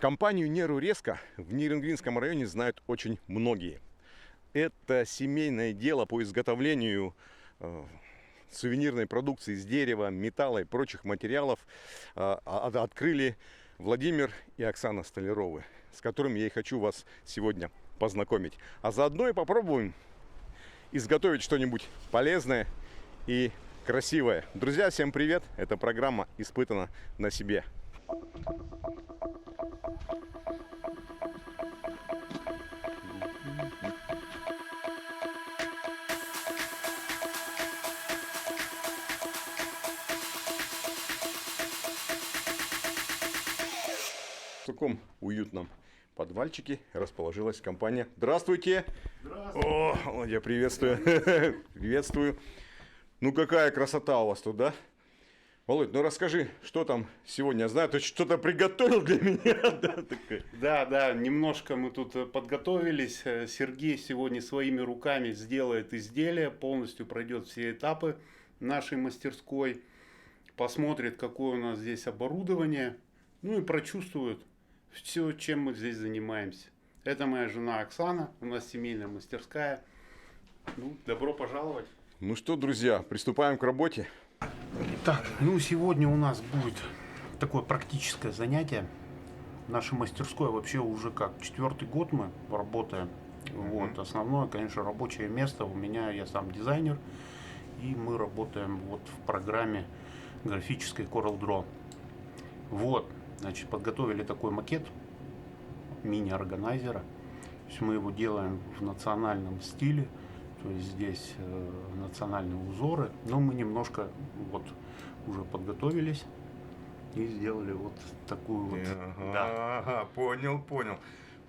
Компанию Неру Резко в Нерюнгринском районе знают очень многие. Это семейное дело по изготовлению сувенирной продукции из дерева, металла и прочих материалов открыли Владимир и Оксана Столяровы, с которыми я и хочу вас сегодня познакомить. А заодно и попробуем изготовить что-нибудь полезное и красивое. Друзья, всем привет! Это программа «Испытано на себе». В таком уютном подвальчике расположилась компания. Здравствуйте! Здравствуйте! О, Володя, приветствую! Приветствую! Ну какая красота у вас тут, да? Володь, ну расскажи, что там сегодня? Я знаю, ты что-то приготовил для меня. Да, немножко мы тут подготовились. Сергей сегодня своими руками сделает изделие, полностью пройдет все этапы нашей мастерской, посмотрит, какое у нас здесь оборудование, ну и прочувствует все, чем мы здесь занимаемся. Это моя жена Оксана, у нас семейная мастерская. Ну, добро пожаловать. Ну что, друзья, приступаем к работе. Так, ну сегодня у нас будет такое практическое занятие. В нашей мастерской вообще уже как 4-й год мы работаем. Вот, основное, конечно, рабочее место у меня, я сам дизайнер, и мы работаем вот в программе графической CorelDRAW. Вот, значит, подготовили такой макет мини-органайзера. То есть мы его делаем в национальном стиле. То есть здесь национальные узоры, но мы немножко вот уже подготовились и сделали вот такую вот. Ага, понял.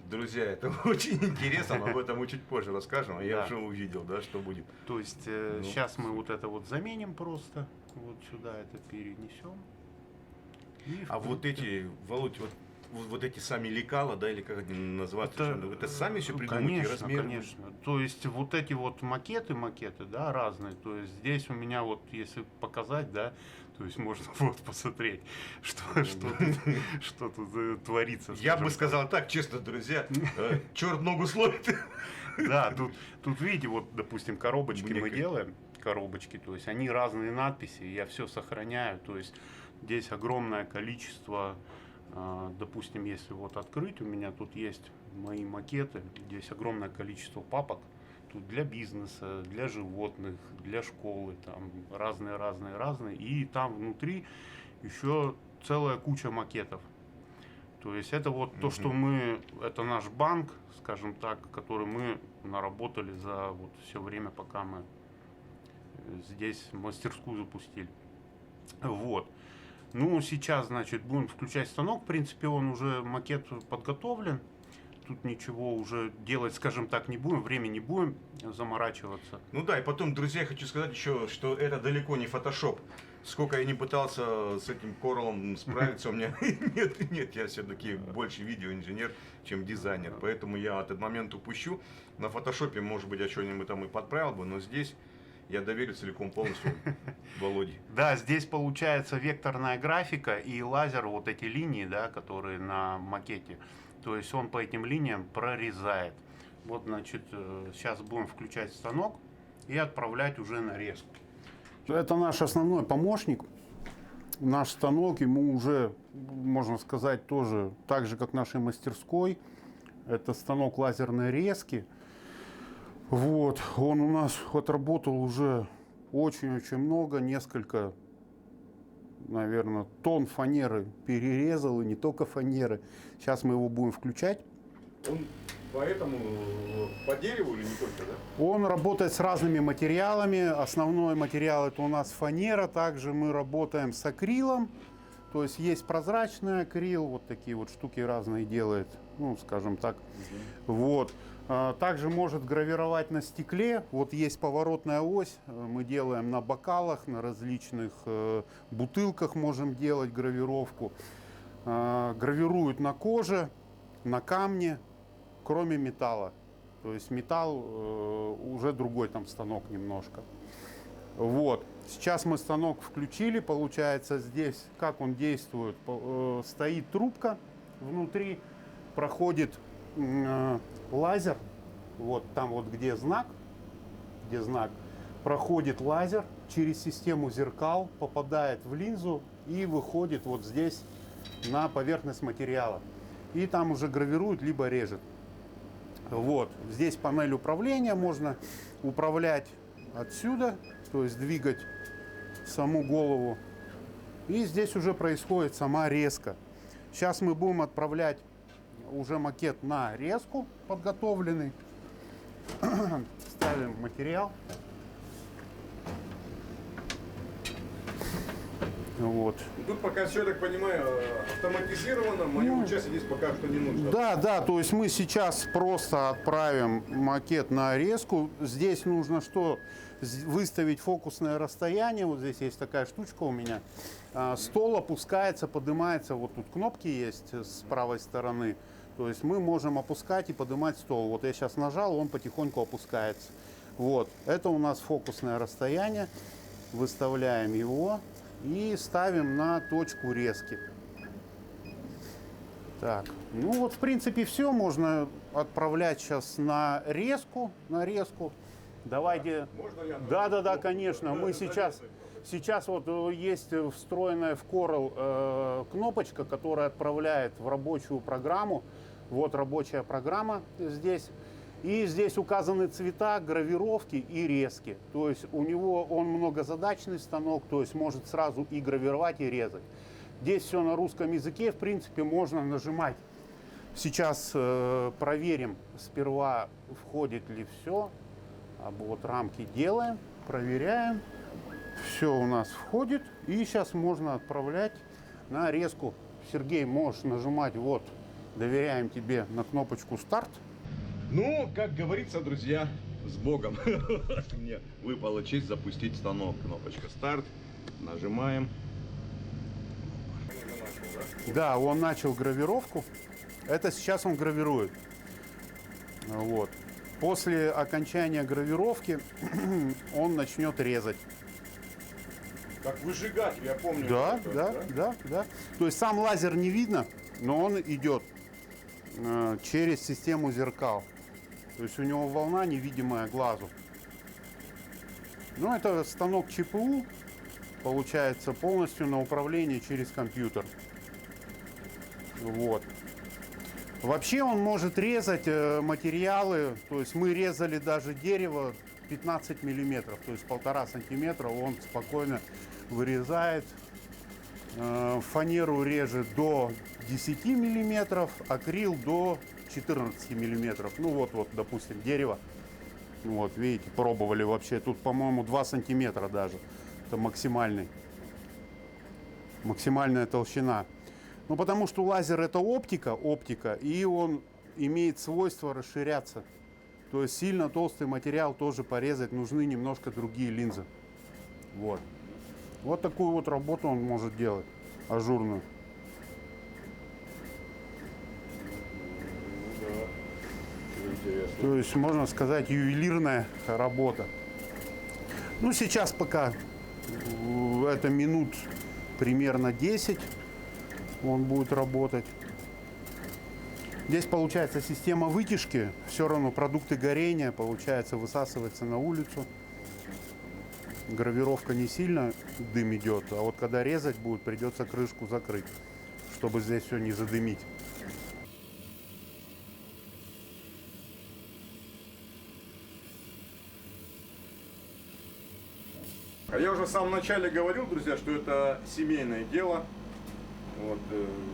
Друзья, это очень интересно, но об этом мы чуть позже расскажем. А я уже увидел, да, что будет. То есть сейчас мы вот это вот заменим просто, вот сюда это перенесем. А вот эти, Володь, вот эти сами лекала, да, или как это называется? Это сами все придумываете, размеры? Конечно. То есть вот эти вот макеты, да, разные. То есть здесь у меня вот, если показать, да, то есть можно вот посмотреть, что тут творится. Я бы сказал так, честно, друзья, черт ногу сломит. Да, тут видите, вот, допустим, коробочки мы делаем, коробочки, то есть они разные надписи, я все сохраняю, то есть здесь огромное количество. Допустим, если вот открыть, у меня тут есть мои макеты, здесь огромное количество папок, тут для бизнеса, для животных, для школы, там разные, и там внутри еще целая куча макетов. То есть это вот то, что это наш банк, скажем так, который мы наработали за вот все время, пока мы здесь мастерскую запустили. Вот. Ну, сейчас, значит, будем включать станок. В принципе, он уже, макет подготовлен. Тут ничего уже делать, скажем так, не будем. Времени не будем заморачиваться. Ну да, и потом, друзья, я хочу сказать еще, что это далеко не фотошоп. Сколько я не пытался с этим Corel справиться, у меня нет, я все-таки больше видеоинженер, чем дизайнер. Поэтому я этот момент упущу. На фотошопе, может быть, я что-нибудь там и подправил бы, но здесь я доверю целиком полностью Володе. Да, здесь получается векторная графика и лазер, вот эти линии, да, которые на макете. То есть он по этим линиям прорезает. Вот, значит, сейчас будем включать станок и отправлять уже нарезку. Это наш основной помощник. Наш станок, ему уже, можно сказать, тоже так же, как в нашей мастерской. Это станок лазерной резки. Вот, он у нас отработал уже очень-очень много, несколько, наверное, тонн фанеры перерезал, и не только фанеры. Сейчас мы его будем включать. Он поэтому по дереву или не только, да? Он работает с разными материалами. Основной материал это у нас фанера, также мы работаем с акрилом. То есть есть прозрачный акрил, вот такие вот штуки разные делает, ну, скажем так. Вот. Также может гравировать на стекле. Вот есть поворотная ось. Мы делаем на бокалах, на различных бутылках можем делать гравировку. Гравируют на коже, на камне, кроме металла. То есть металл уже другой там станок немножко. Вот. Сейчас мы станок включили. Получается здесь, как он действует, стоит трубка. внутри проходит лазер. Вот там вот где знак, проходит лазер через систему зеркал, попадает в линзу и выходит вот здесь на поверхность материала. И там уже гравирует, либо режет. Вот. Здесь панель управления, можно управлять отсюда, то есть двигать саму голову. И здесь уже происходит сама резка. Сейчас мы будем отправлять уже макет на резку подготовленный. Ставим материал. Вот. Тут пока все, я так понимаю, автоматизировано, мое участие здесь пока что не нужно. Да, то есть мы сейчас просто отправим макет на резку. Здесь нужно что? Выставить фокусное расстояние. Вот здесь есть такая штучка у меня. Стол опускается, поднимается. Вот тут кнопки есть с правой стороны. То есть мы можем опускать и поднимать стол. Вот я сейчас нажал, он потихоньку опускается. Вот. Это у нас фокусное расстояние. Выставляем его и ставим на точку резки. Так, ну вот в принципе все. Можно отправлять сейчас на резку. Давайте. Можно я? Да, конечно. Мы сейчас вот есть встроенная в Corel кнопочка, которая отправляет в рабочую программу. Вот рабочая программа здесь. И здесь указаны цвета, гравировки и резки. То есть он многозадачный станок, то есть может сразу и гравировать, и резать. Здесь все на русском языке, в принципе, можно нажимать. Сейчас проверим сперва, входит ли все. Вот рамки делаем, проверяем. Все у нас входит. И сейчас можно отправлять на резку. Сергей, можешь нажимать, вот, доверяем тебе, на кнопочку «Старт». Ну, как говорится, друзья, с Богом. Мне выпала честь запустить станок. Кнопочка «Старт». Нажимаем. Да, он начал гравировку. Это сейчас он гравирует. Вот. После окончания гравировки он начнет резать. Как выжигатель, я помню. Да. То есть сам лазер не видно, но он идет через систему зеркал. То есть у него волна невидимая глазу. Ну, это станок ЧПУ, получается, полностью на управление через компьютер. Вот. Вообще он может резать материалы, то есть мы резали даже дерево 15 миллиметров, то есть 1,5 сантиметра он спокойно вырезает. Фанеру режет до 10 миллиметров, акрил до 14 миллиметров. Ну вот, допустим, дерево. Вот, видите, пробовали вообще. Тут, по-моему, 2 сантиметра даже. Это максимальная толщина. Ну, потому что лазер это оптика, и он имеет свойство расширяться. То есть сильно толстый материал тоже порезать нужны немножко другие линзы. Вот. Вот такую вот работу он может делать, ажурную. То есть, можно сказать, ювелирная работа. Ну, сейчас пока это минут примерно 10 он будет работать. Здесь получается система вытяжки. Все равно продукты горения, получается, высасывается на улицу. Гравировка не сильно дым идет, а вот когда резать будет, придется крышку закрыть, чтобы здесь все не задымить. А я уже в самом начале говорил, друзья, что это семейное дело. Вот,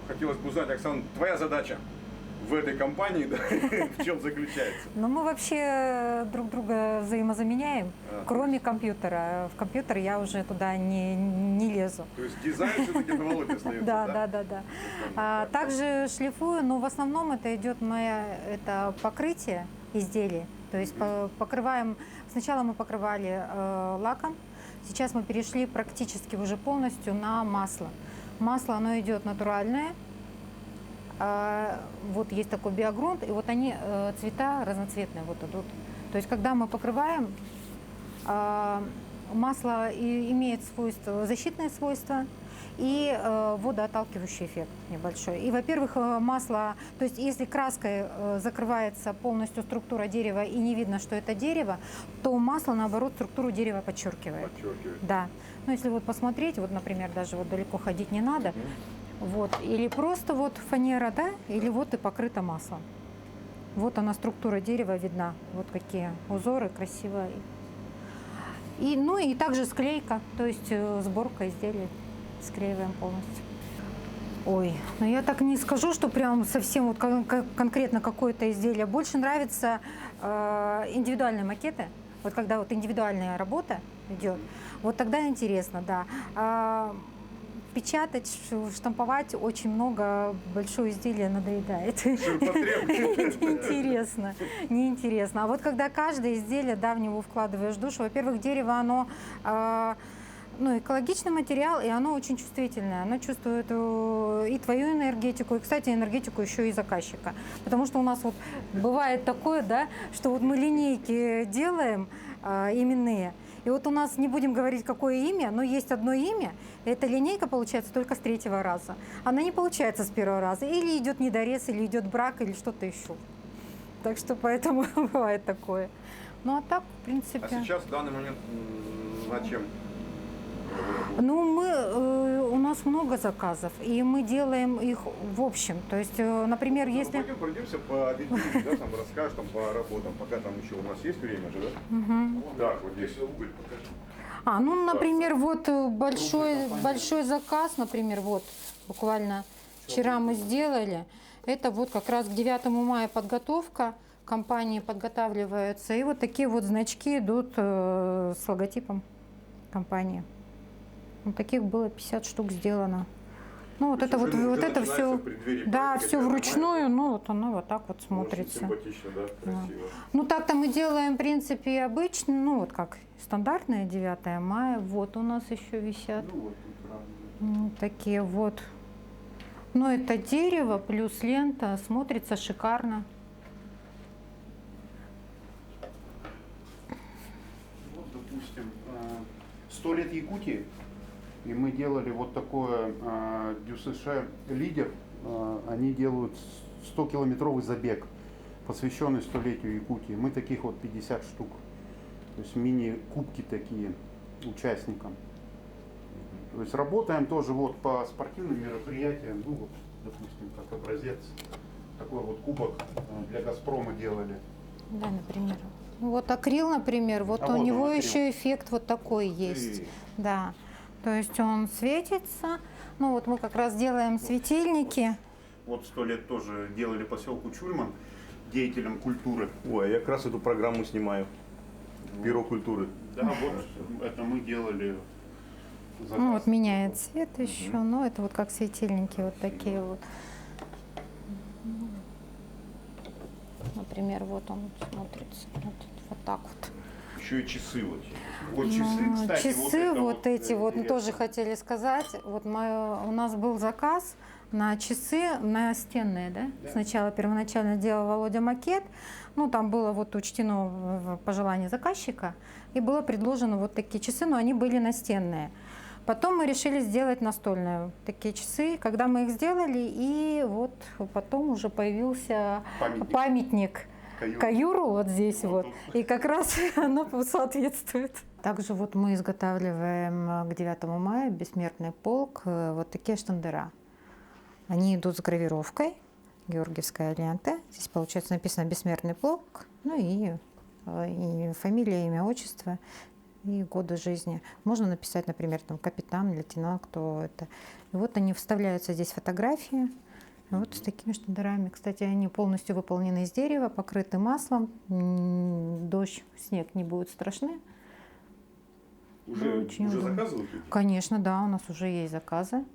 хотелось бы узнать, Оксана, твоя задача в этой компании, да, в чем заключается? Ну, мы вообще друг друга взаимозаменяем, кроме компьютера. В компьютер я уже туда не лезу. То есть дизайн все-таки на Володе остается, да? Да. Также шлифую, но в основном это идет это покрытие изделий. То есть покрываем, сначала мы покрывали лаком, сейчас мы перешли практически уже полностью на масло. Масло, оно идет натуральное. Вот есть такой биогрунт, и вот они, цвета разноцветные вот идут. То есть, когда мы покрываем, масло имеет свойства, защитные свойства, и водоотталкивающий эффект небольшой. И, во-первых, масло, то есть если краской закрывается полностью структура дерева и не видно, что это дерево, то масло, наоборот, структуру дерева подчеркивает. Да. Ну, если вот посмотреть, вот, например, даже вот далеко ходить не надо, вот, или просто вот фанера, да, или вот и покрыто маслом. Вот она, структура дерева видна, вот какие узоры красивые. И, ну и также склейка, то есть сборка изделий, склеиваем полностью. Ой, ну я так не скажу, что прям совсем вот конкретно какое-то изделие. Больше нравятся индивидуальные макеты, вот когда вот индивидуальная работа идет, вот тогда интересно, да. Печатать, штамповать очень много, большое изделие надоедает. Неинтересно, неинтересно. А вот когда каждое изделие, да, в него вкладываешь душу, во-первых, дерево, оно экологичный материал, и оно очень чувствительное. Оно чувствует и твою энергетику, и, кстати, энергетику еще и заказчика. Потому что у нас вот бывает такое, да, что вот мы линейки делаем именные, и вот у нас, не будем говорить, какое имя, но есть одно имя, и эта линейка получается только с 3-го раза. Она не получается с 1-го раза. Или идет недорез, или идет брак, или что-то еще. Так что поэтому бывает такое. Ну а так, в принципе... А сейчас в данный момент над чем? Ну, у нас много заказов, и мы делаем их в общем. То есть, например, если... Пойдем пройдемся по деталям, да, там расскажешь там, по работам, пока там еще у нас есть время же, да? Угу. Так, вот здесь уголь покажи. Ну, например, вот большой заказ, например, вот буквально вчера мы сделали. Это вот как раз к 9 мая подготовка. Компании подготавливаются. И вот такие вот значки идут с логотипом компании. Вот таких было 50 штук сделано. Ну, вот это вот это все, да, все вручную, ну, вот оно вот так вот смотрится. Очень симпатично, да, красиво. Ну, так-то мы делаем, в принципе, обычно, ну, вот как стандартное 9 мая. Вот у нас еще висят. Ну, вот тут разные. Такие вот. Но это дерево плюс лента, смотрится шикарно. Вот, допустим, 100 лет Якутии, и мы делали вот такое ДЮСШ «Лидер». Они делают 100-километровый забег, посвященный 100-летию Якутии. Мы таких вот 50 штук. То есть мини-кубки такие участникам. То есть работаем тоже вот по спортивным мероприятиям. Ну вот, допустим, как образец. Такой вот кубок для «Газпрома» делали. Да, например. Вот акрил, например, вот у вот него он, еще эффект вот такой есть. Да. То есть он светится. Ну вот мы как раз делаем светильники. Вот 100 лет тоже делали поселку Чульман деятелям культуры. Ой, я как раз эту программу снимаю. Бюро культуры. Да, вот это мы делали. Заказ. Ну вот меняет цвет еще. Ну это вот как светильники вот такие вот. Например, вот он смотрится вот так вот. Еще и часы вот. Вот часы, кстати, часы вот эти вот мы интересно. тоже хотели сказать. Вот у нас был заказ на часы настенные, да? Да. Сначала первоначально делал Володя макет, ну там было вот учтено пожелание заказчика, и было предложено вот такие часы, но они были настенные. Потом мы решили сделать настольные такие часы, когда мы их сделали, и вот потом уже появился памятник каюру вот здесь вот, и как раз оно соответствует. Также вот мы изготавливаем к 9 мая бессмертный полк вот такие штандера. Они идут с гравировкой, георгиевская лента. Здесь, получается, написано «Бессмертный полк», ну и фамилия, имя, отчество и годы жизни. Можно написать, например, там капитан, лейтенант, кто это. И вот они вставляются здесь фотографии. Вот с такими штандерами. Кстати, они полностью выполнены из дерева, покрыты маслом. Дождь, снег не будут страшны. Уже заказывают? Конечно, да, у нас уже есть заказы.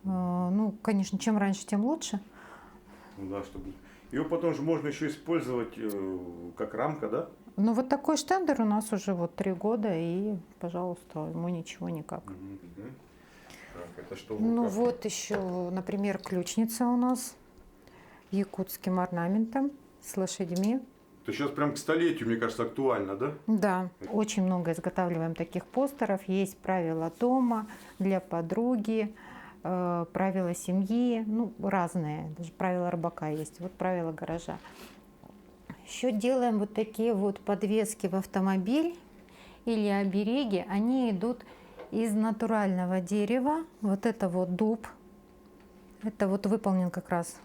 Ну, конечно, чем раньше, тем лучше. Ну да, чтобы... Его потом же можно еще использовать как рамка, да? Ну, вот такой штендер у нас уже вот 3 года, и, пожалуйста, ему ничего никак. Так, это что? Ну, вот еще, например, ключница у нас якутским орнаментом с лошадьми. То сейчас прям к столетию, мне кажется, актуально, да? Да, очень много изготавливаем таких постеров. Есть правила дома для подруги. правила семьи, ну, разные, даже правила рыбака есть, вот правила гаража. Еще делаем вот такие вот подвески в автомобиль или обереги, они идут из натурального дерева, вот это вот дуб, это вот выполнен как раз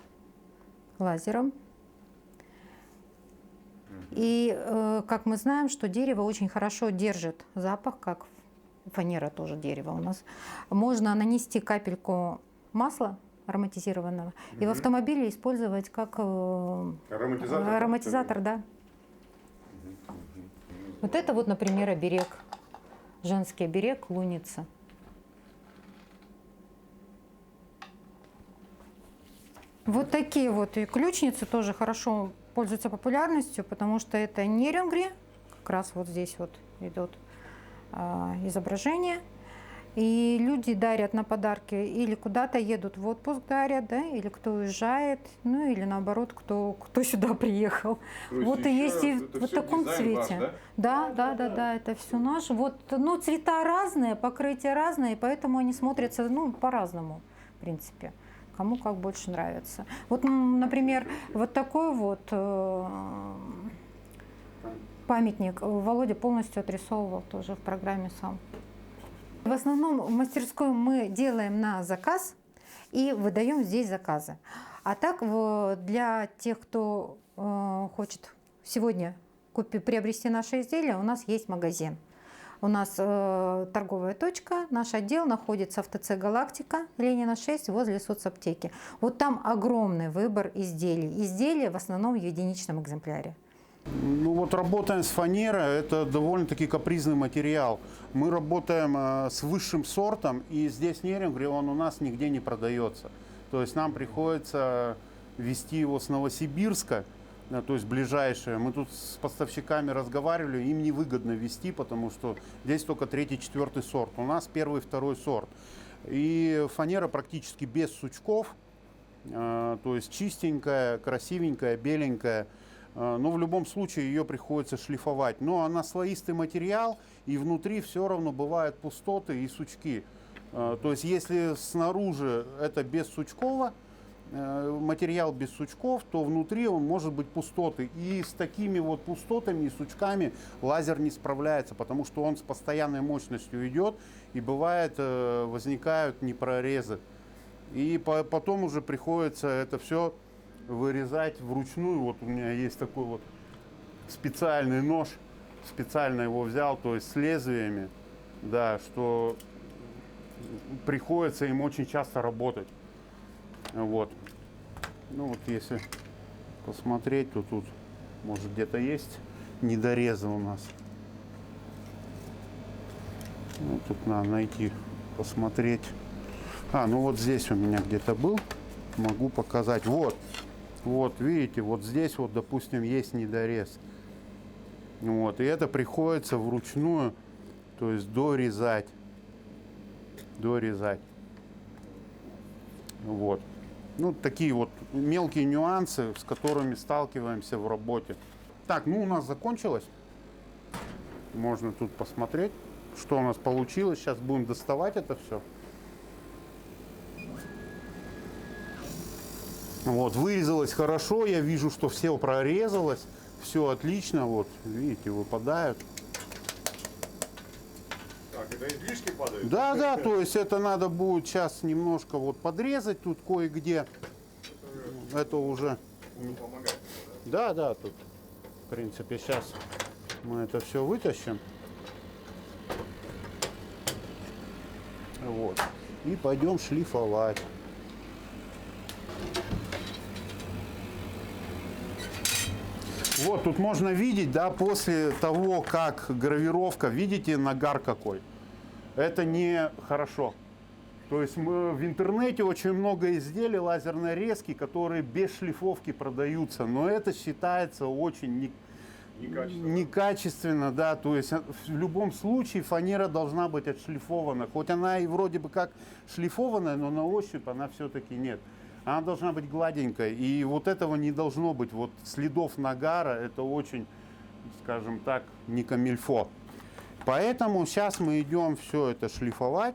лазером. И как мы знаем, что дерево очень хорошо держит запах, как фанера тоже дерево у нас. Можно нанести капельку масла ароматизированного и в автомобиле использовать как ароматизатор, да. Вот это вот, например, оберег, женский оберег луница. Вот такие вот и ключницы тоже хорошо пользуются популярностью, потому что это нерюнгри, как раз вот здесь вот идут изображения. И люди дарят на подарки или куда-то едут в отпуск дарят, да, или кто уезжает, ну или наоборот, кто сюда приехал. Вот и есть и в таком цвете. Да, это все наше. Вот, ну, цвета разные, покрытия разные, поэтому они смотрятся, ну, по-разному, в принципе. Кому как больше нравится. Вот, например, вот такой вот памятник Володя полностью отрисовывал тоже в программе сам. В основном в мастерской мы делаем на заказ и выдаем здесь заказы. А так для тех, кто хочет сегодня приобрести наши изделия, у нас есть магазин. У нас торговая точка, наш отдел находится в ТЦ «Галактика», Ленина 6, возле соцаптеки. Вот там огромный выбор изделий. Изделия в основном в единичном экземпляре. Ну вот работаем с фанерой, это довольно-таки капризный материал. Мы работаем с высшим сортом, и здесь нерюнгри, он у нас нигде не продается. То есть нам приходится везти его с Новосибирска, то есть ближайшее. Мы тут с поставщиками разговаривали, им невыгодно везти, потому что здесь только 3-4 сорт. У нас 1-2 сорт. И фанера практически без сучков, то есть чистенькая, красивенькая, беленькая. Но в любом случае ее приходится шлифовать. Но она слоистый материал, и внутри все равно бывают пустоты и сучки. То есть если снаружи это без сучкова, материал без сучков, то внутри он может быть пустоты. И с такими вот пустотами и сучками лазер не справляется, потому что он с постоянной мощностью идет, и бывает возникают непрорезы. И потом уже приходится это все вырезать вручную. Вот у меня есть такой вот специальный нож, специально его взял, то есть с лезвиями, да, что приходится им очень часто работать. Вот. Ну вот если посмотреть, то тут может где-то есть недорезы у нас. Ну, тут надо найти, посмотреть. Ну вот здесь у меня где-то был, могу показать. Вот, видите, вот здесь вот, допустим, есть недорез. Вот, и это приходится вручную, то есть дорезать. Вот. Ну, такие вот мелкие нюансы, с которыми сталкиваемся в работе. Так, ну у нас закончилось. Можно тут посмотреть, что у нас получилось. Сейчас будем доставать это все. Вот, вырезалось хорошо, я вижу, что все прорезалось, все отлично, вот, видите, выпадают. Так, это излишки падают? Да, то есть это надо будет сейчас немножко вот подрезать тут кое-где. Это уже... Помогает. Да, тут, в принципе, сейчас мы это все вытащим. Вот, и пойдем шлифовать. Вот тут можно видеть, да, после того, как гравировка, видите, нагар какой. Это не хорошо. То есть мы в интернете очень много изделий лазерной резки, которые без шлифовки продаются, но это считается очень некачественно, да. То есть в любом случае фанера должна быть отшлифована. Хоть она и вроде бы как шлифованная, но на ощупь она все-таки нет. Она должна быть гладенькой, и вот этого не должно быть. Вот следов нагара, это очень, скажем так, не камильфо. Поэтому сейчас мы идем все это шлифовать.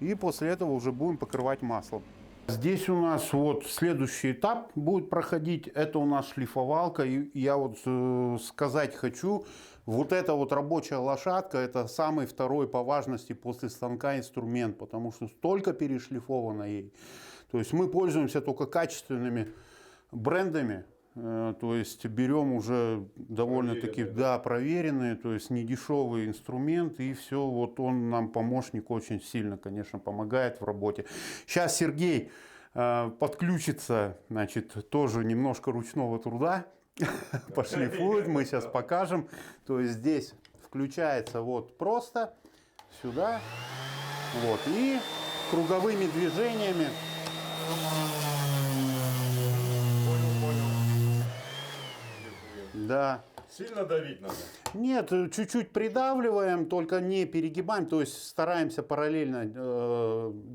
И после этого уже будем покрывать маслом. Здесь у нас вот следующий этап будет проходить. Это у нас шлифовалка. И я вот сказать хочу, вот эта вот рабочая лошадка, это самый второй по важности после станка инструмент, потому что столько перешлифовано ей. То есть мы пользуемся только качественными брендами. То есть берем уже довольно-таки проверенные, то есть не дешевый инструмент, и все, вот он нам помощник очень сильно, конечно, помогает в работе. Сейчас Сергей подключится, значит, тоже немножко ручного труда, пошлифует, мы сейчас покажем. То есть здесь включается вот просто сюда, вот, и круговыми движениями. Да. Сильно давить надо? Нет, чуть-чуть придавливаем, только не перегибаем, то есть стараемся параллельно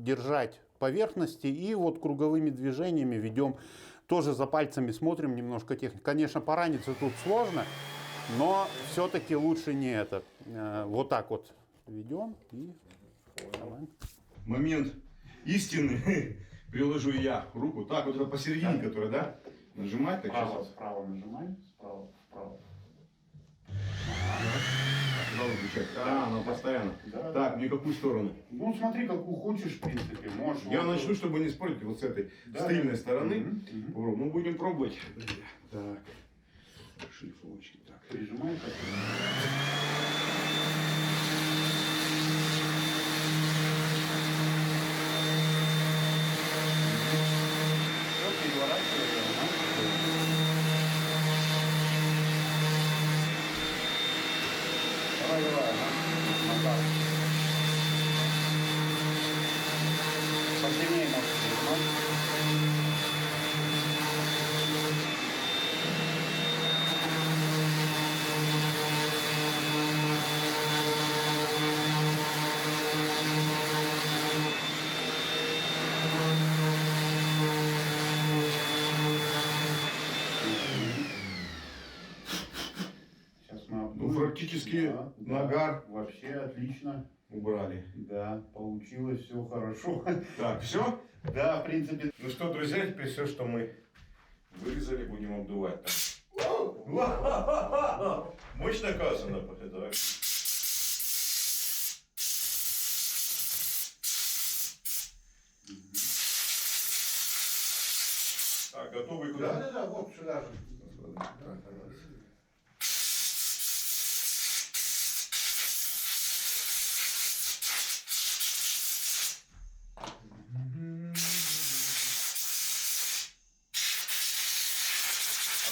держать поверхности и вот круговыми движениями ведем. Тоже за пальцами смотрим немножко технику. Конечно, пораниться тут сложно, но все-таки лучше не это. Вот так вот ведем и давай. Момент истины. Приложу я руку. Так, вот это посередине, которая, да? Нажимать, так сейчас. Справа нажимаем, справа, вправо. Сразу включать. Она постоянно. Да, так, мне какую сторону? Ну, смотри, какую хочешь, в принципе, можешь. Я начну, чтобы не спорить, вот с этой с тыльной стороны. Попробуем. Ну, будем пробовать. Так. Шлифовочки. Так. Прижимай. Давай, назад. Посильнее можешь прижимать. Сейчас мы обдуем. Ну, практически нагар Вообще отлично. убрали. Да, получилось все хорошо. Так, все? Да, в принципе. Ну что, друзья, теперь все, что мы вырезали, будем обдувать. Мощно оказано. Так, готовы куда? Да, вот сюда же.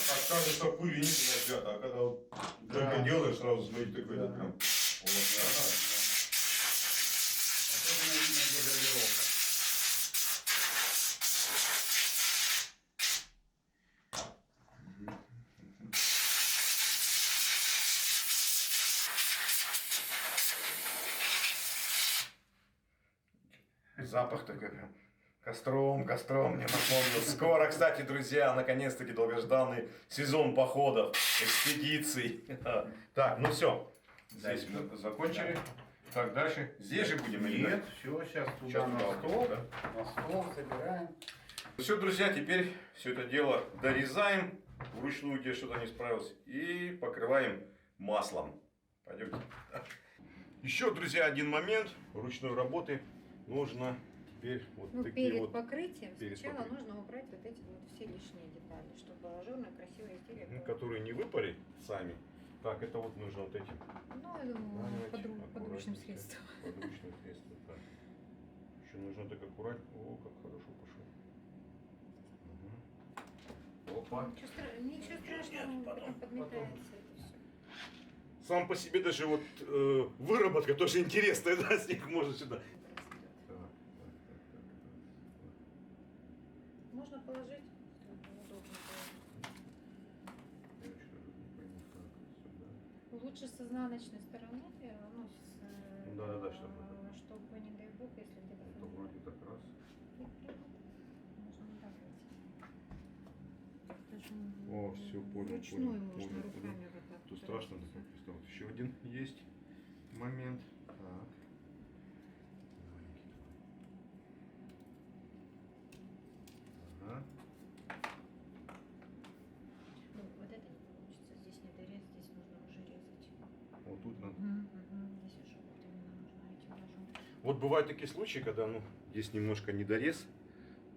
Так кажется, пыли нет на взято, а когда вот только делаешь, сразу смотрите, такой это прям. Особенно видно деградировка. Запах такой прям. Костром, мне напомнил. Скоро, кстати, друзья, наконец-таки долгожданный сезон походов, экспедиций. Так, ну все. Здесь мы закончили. Так, дальше. Здесь же будем или Нет, все, сейчас туда Сейчас на туда, стол. да? На стол собираем. Все, друзья, теперь все это дело дорезаем. Вручную, где что-то не справился. И покрываем маслом. Пойдемте. Еще, друзья, один момент ручной работы. Нужно теперь вот Ну, такие перед вот. покрытием перед сначала покрытием. нужно убрать вот эти вот все лишние детали, чтобы ажурное красивое изделие было. Которые не выпали сами. Так, это вот нужно вот этим. Ну, я думаю, подручным аккуратненько. средством. Подручным средством, так. Еще нужно так аккуратно. О, как хорошо пошел. Угу. Опа. Ничего страшного, потом подметается это все. Сам по себе даже вот выработка тоже интересная, да, с них можно сюда. Можно положить, чтобы удобно было. Лучше с изнаночной стороны, ну, Да, чтобы чтобы, не дай бог, если где-то это вроде так раз. можно так даже О, все, понял, вручную понял, можно понял, руками вот так. Тут страшно такое представить. Еще один есть момент. Так. Вот бывают такие случаи, когда есть немножко недорез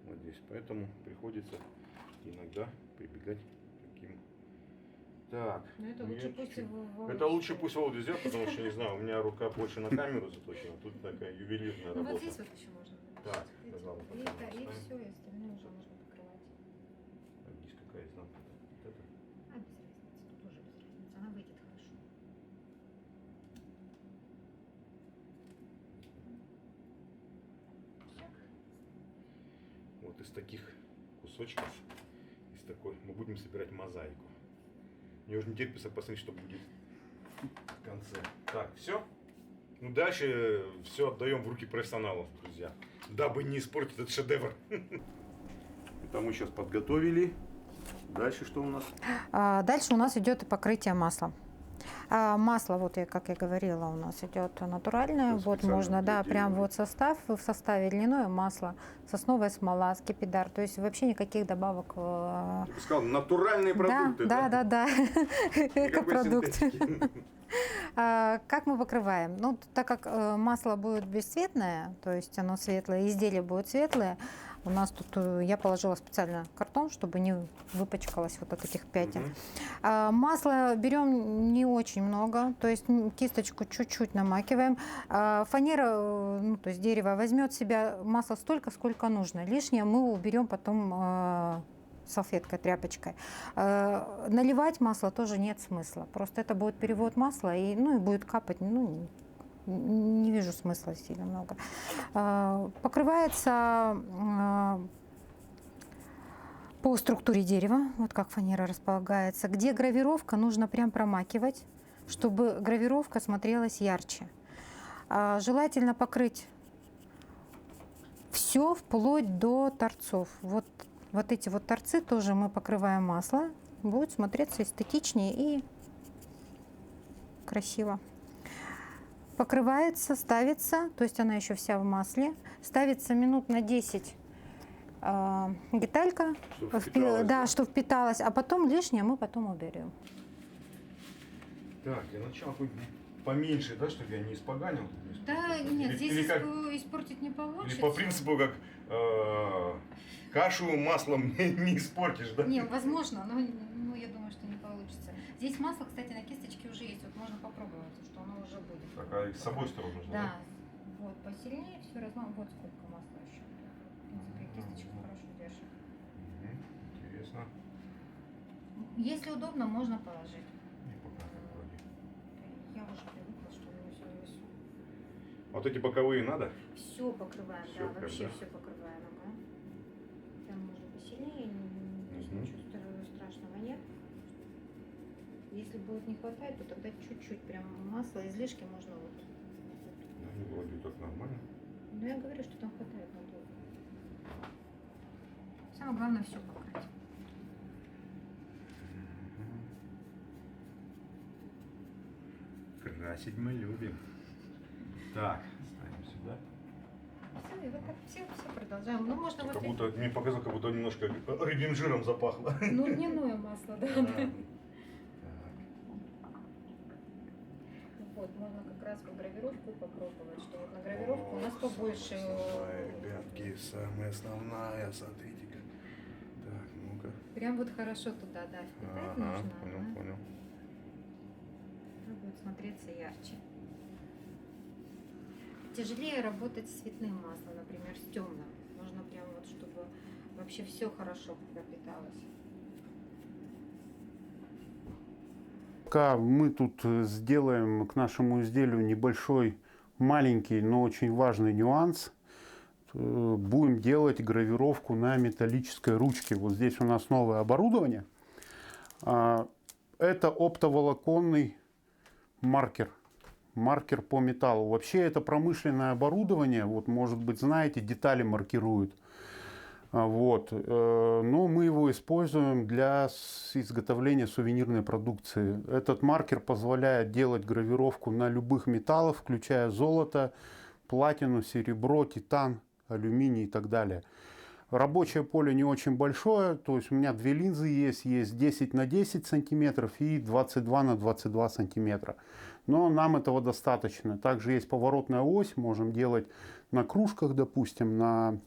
вот здесь, поэтому приходится иногда прибегать к таким. Так. Ну, это ну, лучше я пусть чуть-чуть- его Это лучше пусть Володя сделает, потому что, не знаю, у меня рука больше на камеру заточена, тут такая ювелирная Ну, работа. вот здесь вот еще можно. Так, Видите? пожалуйста, И поставим. все, и остальное уже можно покрывать. Так, здесь какая изнанка? Вот это? А, без разницы, тут тоже без разницы. Она выйдет хорошо. Вот из таких кусочков, из такой, мы будем собирать мозаику. Мне уже не терпится посмотреть, что будет в конце. Так, все. Ну, дальше все отдаем в руки профессионалов, друзья. Дабы не испортить этот шедевр. Это мы сейчас подготовили. Дальше что у нас? Дальше у нас идет покрытие маслом. Масло, вот как я говорила, у нас идет натуральное. Это Вот специально можно, для да, прям дерева. вот в составе льняное масло, сосновая смола, скипидар. То есть вообще никаких добавок. Ты бы сказал, натуральные продукты. Да. Никакой Экопродукт. синтетики. Как мы покрываем? Ну, так как масло будет бесцветное, то есть оно светлое, изделие будет светлое, у нас тут я положила специально картон, чтобы не выпачкалось вот от этих пятен. Масла берем не очень много, то есть кисточку чуть-чуть намакиваем. Фанера, ну, то есть дерево возьмет в себя масло столько, сколько нужно. Лишнее мы уберем потом салфеткой, тряпочкой. Наливать масло тоже нет смысла. Просто это будет перевод масла, и будет капать. Не вижу смысла сильно много. Покрывается по структуре дерева, вот как фанера располагается. Где гравировка, нужно прям промакивать, чтобы гравировка смотрелась ярче. Желательно покрыть все вплоть до торцов. Вот эти вот торцы тоже мы покрываем маслом. Будет смотреться эстетичнее и красиво. Покрывается, ставится, то есть она еще вся в масле. Ставится минут на 10 деталька, Чтоб впиталась, да? что впиталась, а потом лишнее мы потом уберем. Так, для начала поменьше, да, чтобы я не испоганил? Да, Или- нет, здесь или как- испортить не получится. Или по принципу, как кашу маслом не испортишь, да? Не, возможно, но я думаю, что не получится. Здесь масло, кстати, на кисточке уже есть, вот можно попробовать, что оно уже будет. Так, а с собой сторону нужно, Да, вот посильнее все размам. Вот сколько масла еще. В принципе, кисточка хорошо держит. Мгм, интересно. Если удобно, можно положить. Не показывай вроде. Я уже привыкла, что у меня все Вот эти боковые надо? Все покрываем, Всё да, прям, вообще да? все покрываем. Ага. Прям можно посильнее, Мгм. ничего страшного нет. Если будет не хватать, то тогда чуть-чуть прям масла, излишки можно вот. Ну, вроде так нормально. Но я говорю, что там хватает надолго. Самое главное все покрыть. Красить мы любим. Так, ставим сюда. Все, и вот так все продолжаем. Ну, можно Как вот будто, мне показалось, как будто немножко рыбьим жиром запахло. ну, льняное масло, да. Так. Вот, можно как раз по гравировку попробовать, что вот на гравировку у нас побольше. Самая, ребятки, самая основная, смотрите-ка. Так, ну-ка. Прям вот хорошо туда, да, впитать нужно. понял, ага. понял. Тогда будет смотреться ярче. Тяжелее работать с цветным маслом, например, с темным. Нужно прям вот, чтобы вообще все хорошо пропиталось. Пока мы тут сделаем к нашему изделию небольшой, маленький, но очень важный нюанс. Будем делать гравировку на металлической ручке. Вот здесь у нас новое оборудование. Это оптоволоконный маркер. Маркер по металлу. Вообще это промышленное оборудование. Вот, может быть, знаете, детали маркируют. Вот. Но мы его используем для изготовления сувенирной продукции. Этот маркер позволяет делать гравировку на любых металлах, включая золото, платину, серебро, титан, алюминий и так далее. Рабочее поле не очень большое, то есть у меня две линзы есть 10 на 10 сантиметров и 22 на 22 сантиметра. Но нам этого достаточно. Также есть поворотная ось, можем делать на кружках, допустим, на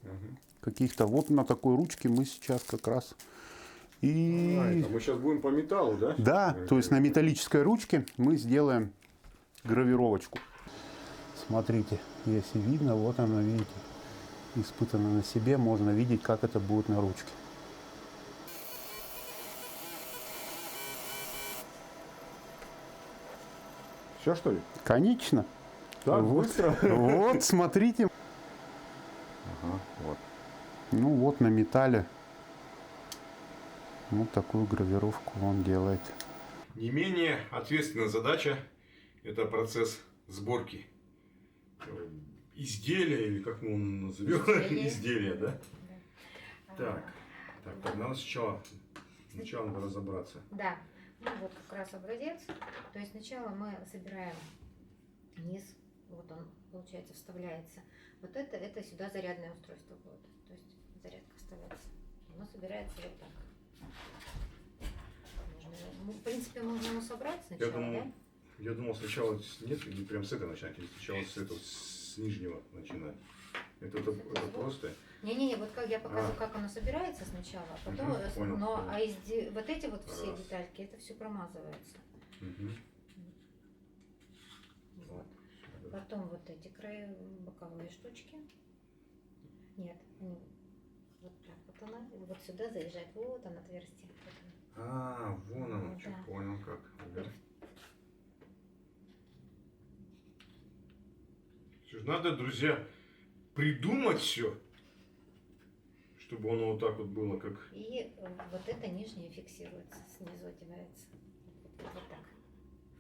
каких-то, вот на такой ручке мы сейчас как раз и... мы сейчас будем по металлу, да? Да, то есть на металлической ручке мы сделаем гравировочку. Смотрите, если видно, вот она, видите, испытано на себе, можно видеть, как это будет на ручке. Все, что ли? Конечно. Так, вот, быстро? Вот, смотрите. Ага, вот. Ну вот на металле. Вот такую гравировку он делает. Не менее ответственная задача – это процесс сборки изделия, или как мы его назовем? Изделия, да? Так, надо сначала надо разобраться. Да, ну вот как раз образец. То есть сначала мы собираем низ, вот он, получается, вставляется. Вот это сюда зарядное устройство будет. То есть зарядка вставляется. Оно собирается вот так. Ну, в принципе, можно его собрать сначала, Я думал сначала нет, или прям с этого начинать, или сначала с нижнего начинать. Это просто. Не-не-не, вот как я покажу, как оно собирается сначала, а потом, понял, но понял. вот эти вот все Раз. детальки, это все промазывается. Вот. Потом вот эти края, боковые штучки. Нет, они вот так вот она, вот сюда заезжает, вот она отверстие. Вот оно. Вон оно, Да. понял как. Ага. Надо, друзья, придумать все, чтобы оно вот так вот было, как... И вот это нижнее фиксируется, снизу одевается. Вот так,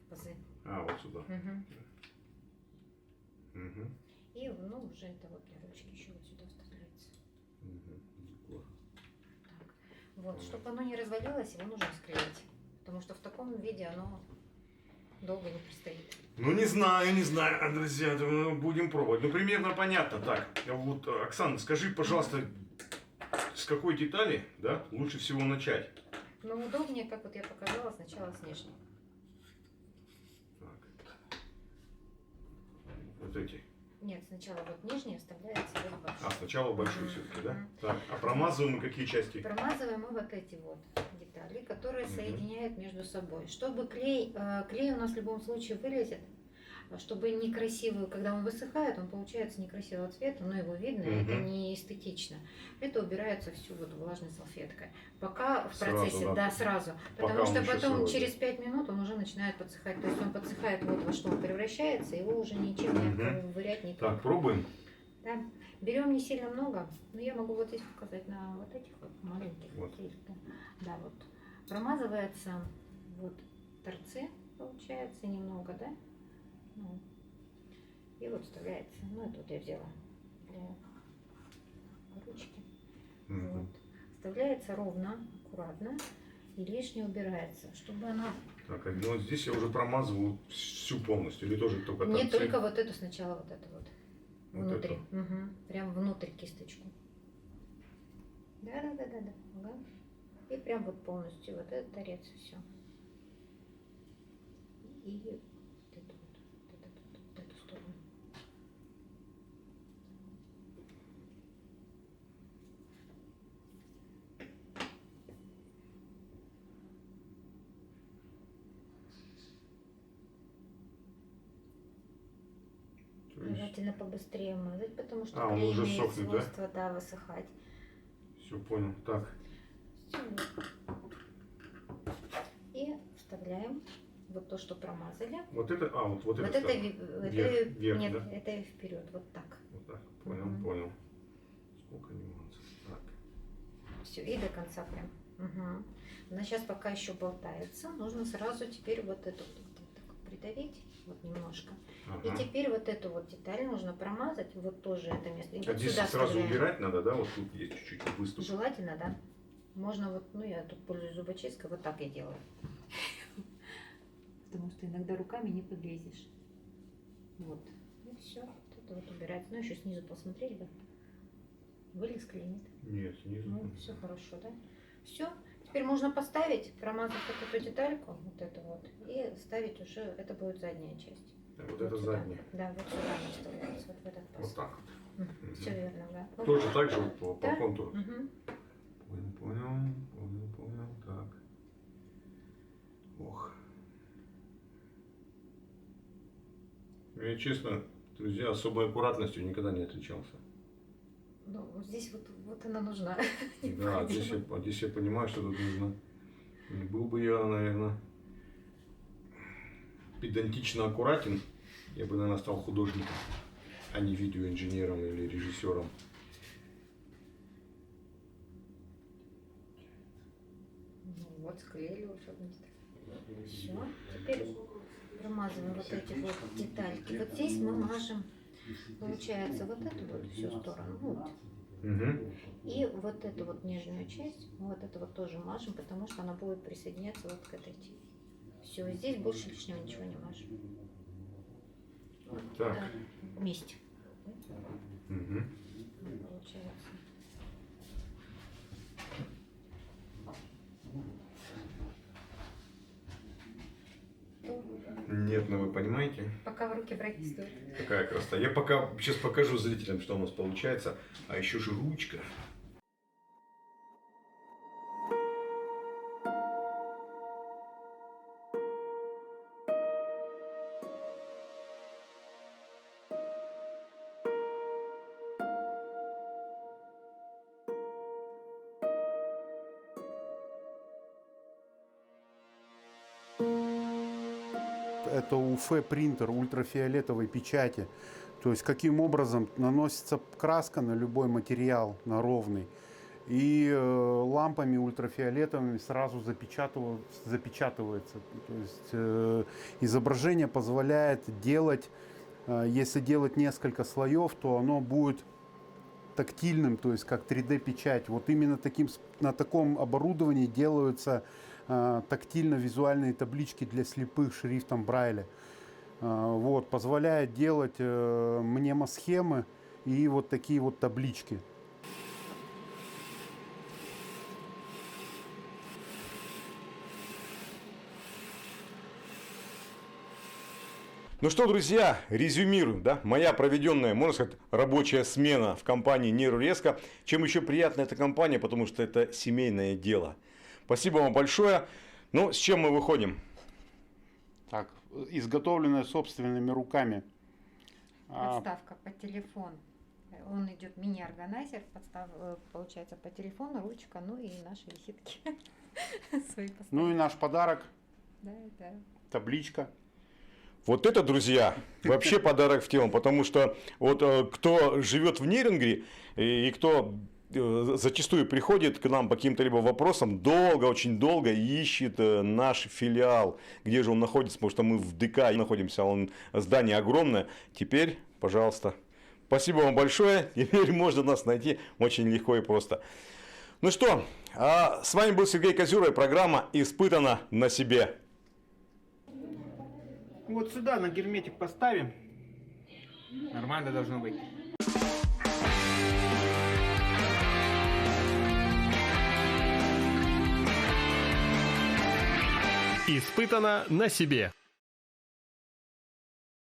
в пазы. Вот сюда. Угу. И, ну, уже это вот для ручки еще вот сюда вставляется. Так. Вот, чтобы оно не развалилось, его нужно склеить. Потому что в таком виде оно долго не простоит. Ну, не знаю, друзья, будем пробовать. Ну, примерно понятно. Так, вот, Оксана, скажи, пожалуйста, с какой детали, да, лучше всего начать? Ну, удобнее, как вот я показала, сначала с нижней. Так. Вот эти. Нет, сначала вот нижняя вставляется вот большую. Сначала большую все-таки, да? Мгм. Так, а промазываем какие части? Промазываем мы вот эти вот детали, которые соединяют между собой. Чтобы клей у нас в любом случае вылезет, чтобы некрасивый, когда он высыхает, он получается некрасивого цвета, но его видно, это не эстетично. Это убирается всю вот влажной салфеткой. Пока в Сразу, процессе, да? сразу. Пока Потому он что еще потом сырой, через 5 минут он уже начинает подсыхать. То есть он подсыхает вот во что он превращается, его уже ничем не ковырять никак. Так, пробуем. Да. Берем не сильно много, но я могу вот здесь показать на вот этих вот маленьких. Вот. Да, вот. Промазывается вот торцы, получается, немного, да? Ну, и вот вставляется. Ну, это вот я взяла для ручки. Вот. Вставляется ровно, аккуратно, и лишнее убирается, чтобы она... Так, ну здесь я уже промазываю всю полностью, или тоже только Не торцы? только вот эту, сначала вот это вот. Вот Внутри. эту? Угу. Прям внутрь кисточку. Да. Ага. И прям вот полностью вот этот торец, все. И вот эту сторону. Желательно побыстрее мазать, потому что он клей уже имеет сохнет, да? свойство, да, высыхать. Все, понял. Так. И вставляем вот то, что промазали. Вот это, вот Вот это, это, вверх, нет, да? это вперед, вот так. Вот так, понял, Мгм. понял. Сколько нюансов. Так. Все, и до конца прям. Угу. Она сейчас пока еще болтается. Нужно сразу теперь вот эту вот так придавить, вот немножко. Ага. И теперь вот эту вот деталь нужно промазать, вот тоже это место. И вот Здесь сюда сразу вставляем. убирать надо, да? Вот тут есть чуть-чуть выступ. Желательно, да. Можно вот, ну я тут пользуюсь зубочисткой, вот так я делаю. Потому что иногда руками не подлезешь. Вот. И все. Вот это вот убирать. Ну еще снизу посмотреть бы. Вылез клинит. Нет, снизу. Ну, все хорошо, да? Все. Теперь можно поставить, промазав вот эту детальку, вот эту вот, и ставить уже, это будет задняя часть. Вот это сюда. задняя. Да, вот сюда она вставляется, вот в этот паз. Вот так вот. Все верно, да. Ну, Тоже так же по да? контуру. Мгм. Понял, так. Ох. Я, честно, друзья, особой аккуратностью никогда не отличался. Ну, здесь вот она нужна. Да, здесь я понимаю, что тут нужно. Не был бы я, наверное, педантично аккуратен, я бы, наверное, стал художником, а не видеоинженером или режиссером. Ну, вот склеили уже вместе. Все. Теперь промазываем вот эти вот детальки. Вот здесь мы мажем, получается, вот эту вот всю сторону. Вот. Угу. И вот эту вот нижнюю часть, вот это вот тоже мажем, потому что она будет присоединяться вот к этой теме. Все, здесь больше лишнего ничего не мажем. Так. Да, вместе. Угу. Получается. Нет, ну вы понимаете, Пока в руки брать не стоит. какая красота. Я пока сейчас покажу зрителям, что у нас получается. А еще же ручка. Это УФ-принтер ультрафиолетовой печати. То есть каким образом наносится краска на любой материал, на ровный. И лампами ультрафиолетовыми сразу запечатывается. То есть изображение позволяет делать, если делать несколько слоев, то оно будет тактильным, то есть как 3D-печать. Вот именно на таком оборудовании делаются тактильно-визуальные таблички для слепых шрифтом Брайля. Вот, позволяет делать мнемосхемы и вот такие вот таблички. Ну что, друзья, резюмирую, да, моя проведенная, можно сказать, рабочая смена в компании Нейрорезко. Чем еще приятна эта компания, потому что это семейное дело. Спасибо вам большое. Ну, с чем мы выходим? Так, изготовленное собственными руками. Подставка под телефон. Он идет мини-органайзер, получается по телефону, ручка, ну и наши визитки. Свои поставки. Ну и наш подарок, Да, да. табличка. Вот это, друзья, вообще подарок в тему, потому что вот кто живет в Нейрингере и кто зачастую приходит к нам по каким-то либо вопросам, очень долго ищет наш филиал, где же он находится, потому что мы в ДК находимся, здание огромное. Теперь, пожалуйста, спасибо вам большое, теперь можно нас найти очень легко и просто. Ну что, с вами был Сергей Козюра и программа «Испытано на себе». Вот сюда на герметик поставим. Нормально должно быть. Испытано на себе.